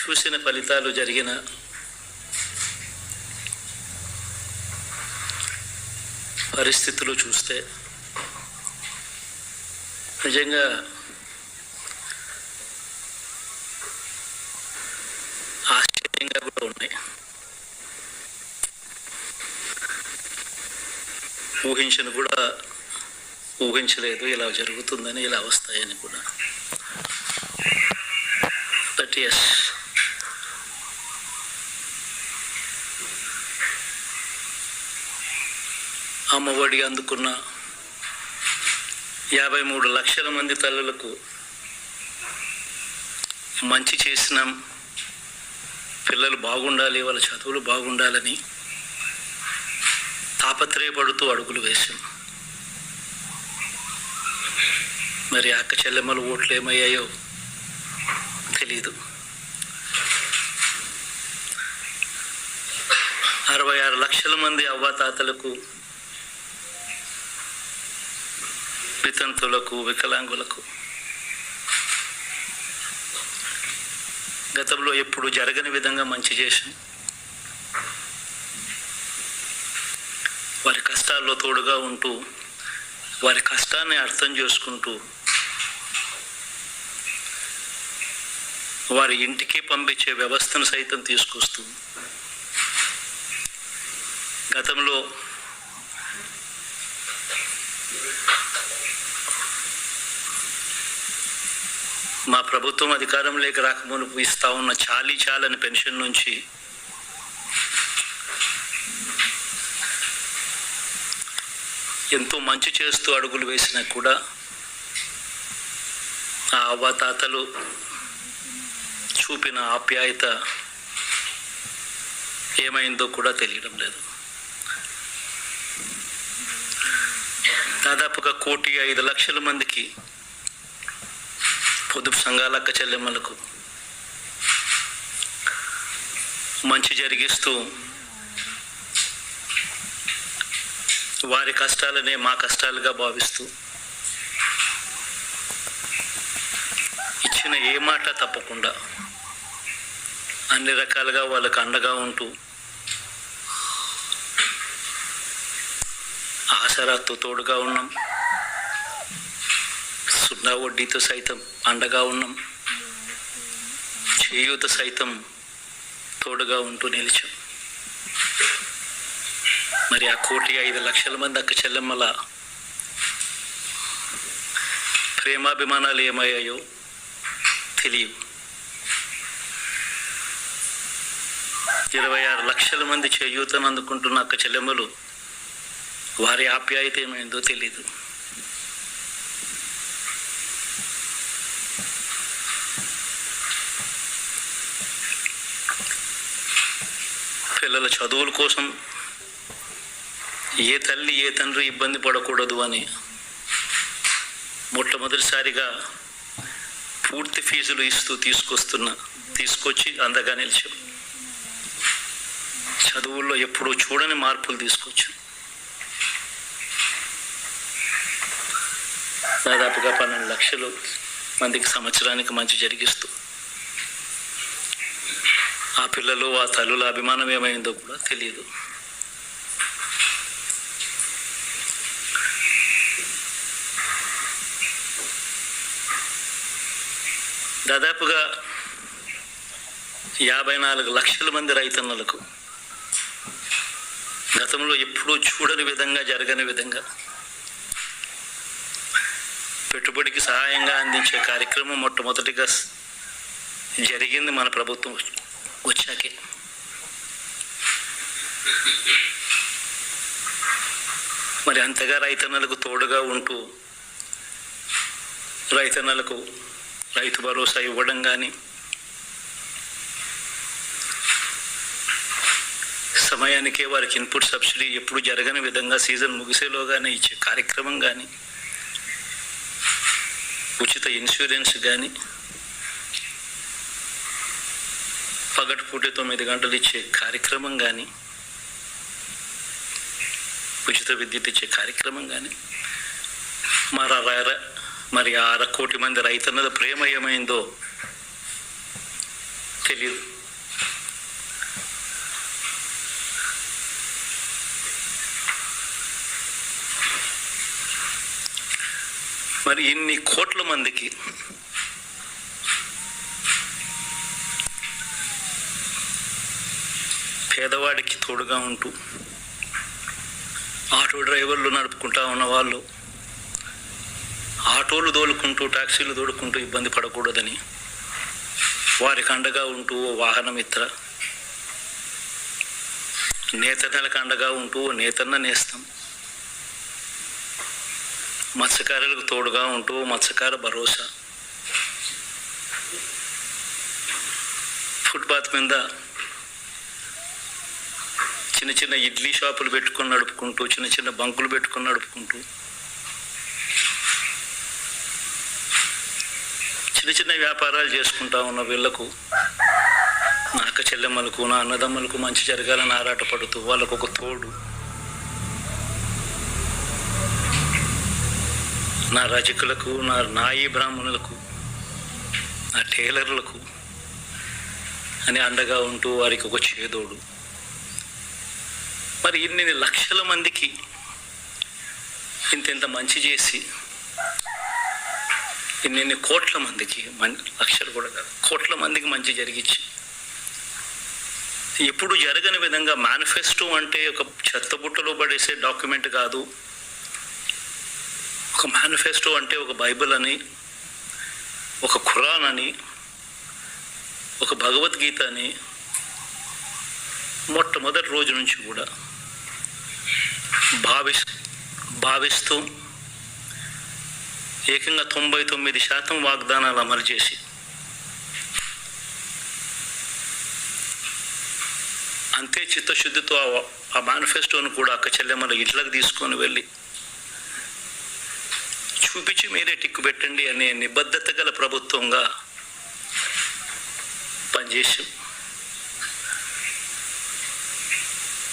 చూసిన ఫలితాలు, జరిగిన పరిస్థితులు చూస్తే నిజంగా ఆశ్చర్యంగా కూడా ఉన్నాయి. ఊహించలేదు ఇలా జరుగుతుందని, ఇలా వస్తాయని కూడా. బట్ ఎస్, అమ్మఒడి అందుకున్న 53 లక్షల మంది తల్లులకు మంచి చేసినాం, పిల్లలు బాగుండాలి, వాళ్ళ చదువులు బాగుండాలని తాపత్రయపడుతూ అడుగులు వేశాం. మరి అక్క చెల్లెమ్మల ఓట్లు ఏమయ్యాయో తెలీదు. 66 లక్షల మంది అవ్వాతాతలకు, వితంతులకు, వికలాంగులకు గతంలో ఎప్పుడు జరగని విధంగా మంచి చేశాం. వారి కష్టాల్లో తోడుగా ఉంటూ, వారి కష్టాన్ని అర్థం చేసుకుంటూ, వారి ఇంటికి పంపించే వ్యవస్థను సైతం తీసుకొస్తూ, గతంలో మా ప్రభుత్వం అధికారంలోకి రాకమునుపు ఇస్తా ఉన్న చాలని పెన్షన్ నుంచి ఎంతో మంచి చేస్తూ అడుగులు వేసినా కూడా ఆ అవ్వాతాతలు చూపిన ఆప్యాయత ఏమైందో కూడా తెలియడం లేదు. దాదాపుగా 1,05,00,000 మందికి పొదుపు సంఘాల అక్క చెల్లెమ్మలకు మంచి జరిగిస్తూ, వారి కష్టాలనే మా కష్టాలుగా భావిస్తూ, ఇచ్చిన ఏ మాట తప్పకుండా అన్ని రకాలుగా వాళ్ళకు అండగా ఉంటూ, ఆసరాతో తోడుగా ఉన్నాం, సున్నా వడ్డీతో సైతం అండగా ఉన్నాం, చేయూత సైతం తోడుగా ఉంటూ నిలిచాం. మరి ఆ 1,05,00,000 మంది అక్క చెల్లెమ్మల ప్రేమాభిమానాలు ఏమయ్యాయో తెలియవు. 26 లక్షల మంది చేయూతను అందుకుంటున్న అక్క చెల్లెమ్మలు, వారి ఆప్యాయత ఏమైందో తెలీదు. పిల్లల చదువుల కోసం ఏ తల్లి ఏ తండ్రి ఇబ్బంది పడకూడదు అని మొట్టమొదటిసారిగా పూర్తి ఫీజులు ఇస్తూ తీసుకొచ్చి అందగా నిలిచాం. చదువుల్లో ఎప్పుడూ చూడని మార్పులు తీసుకొచ్చాం. దాదాపుగా 12 లక్షల మందికి సంవత్సరానికి మంచి జరిగిస్తూ, ఆ పిల్లలు, ఆ తల్లుల అభిమానం ఏమైందో కూడా తెలియదు. దాదాపుగా 54 లక్షల మంది రైతన్నలకు గతంలో ఎప్పుడూ చూడని విధంగా, జరగని విధంగా పెట్టుబడికి సహాయంగా అందించే కార్యక్రమం మొట్టమొదటిగా జరిగింది మన ప్రభుత్వం వచ్చాకే. మరి అంతగా రైతన్నలకు తోడుగా ఉంటూ, రైతన్నలకు రైతు భరోసా ఇవ్వడం కానీ, సమయానికే వారికి ఇన్పుట్ సబ్సిడీ ఎప్పుడు జరగని విధంగా సీజన్ ముగిసేలోగానే ఇచ్చే కార్యక్రమం కానీ, ఉచిత ఇన్సూరెన్స్ కానీ, పగటిపూట 9 గంటలు ఇచ్చే కార్యక్రమం కానీ, ఉచిత విద్యుత్ ఇచ్చే కార్యక్రమం కానీ, మరి 1 కోటి మంది రైతన్నల ప్రేమ ఏమైందో తెలియదు. మరి ఇన్ని కోట్ల మందికి పేదవాడికి తోడుగా ఉంటూ ఆటో డ్రైవర్లు నడుపుకుంటా ఉన్న వాళ్ళు ఆటోలు దోలుకుంటూ టాక్సీలు దోలుకుంటూ ఇబ్బంది పడకూడదని వారికి అండగా ఉంటూ వాహనమిత్ర, నేతన్నలకు అండగా ఉంటూ నేతన్న నేస్తం, మత్స్యకారులకు తోడుగా ఉంటూ మత్స్యకార భరోసా, ఫుట్పాత్ మీద చిన్న చిన్న ఇడ్లీ షాపులు పెట్టుకొని నడుపుకుంటూ, చిన్న చిన్న బంకులు పెట్టుకొని నడుపుకుంటూ, చిన్న చిన్న వ్యాపారాలు చేసుకుంటా ఉన్న వీళ్లకు, నా అక్క చెల్లెమ్మలకు, నా అన్నదమ్మలకు మంచి జరగాలని ఆరాటపడుతూ వాళ్ళకు ఒక తోడు, నా రజకులకు, నా నాయి బ్రాహ్మణులకు, నా టైలర్లకు అని అండగా ఉంటూ వారికి ఒక చేదోడు. మరి ఇన్ని లక్షల మందికి ఇంత మంచి చేసి, ఇన్ని కోట్ల మందికి, లక్షలు కూడా కాదు, కోట్ల మందికి మంచి జరిగించి, ఎప్పుడు జరగని విధంగా మేనిఫెస్టో అంటే ఒక చెత్తబుట్టలో పడేసే డాక్యుమెంట్ కాదు. ఒక మేనిఫెస్టో అంటే ఒక బైబిల్ అని, ఒక ఖురాన్ అని, ఒక భగవద్గీత అని మొట్టమొదటి రోజు నుంచి కూడా భావిస్తూ ఏకంగా 99% వాగ్దానాలు అమలు చేసి అంతే చిత్తశుద్ధితో ఆ మేనిఫెస్టోను కూడా అక్క చెల్లెమ్మల ఇళ్ళకి తీసుకొని వెళ్ళి చూపించి మీరే టిక్కు పెట్టండి అనే నిబద్ధత గల ప్రభుత్వంగా పనిచేసి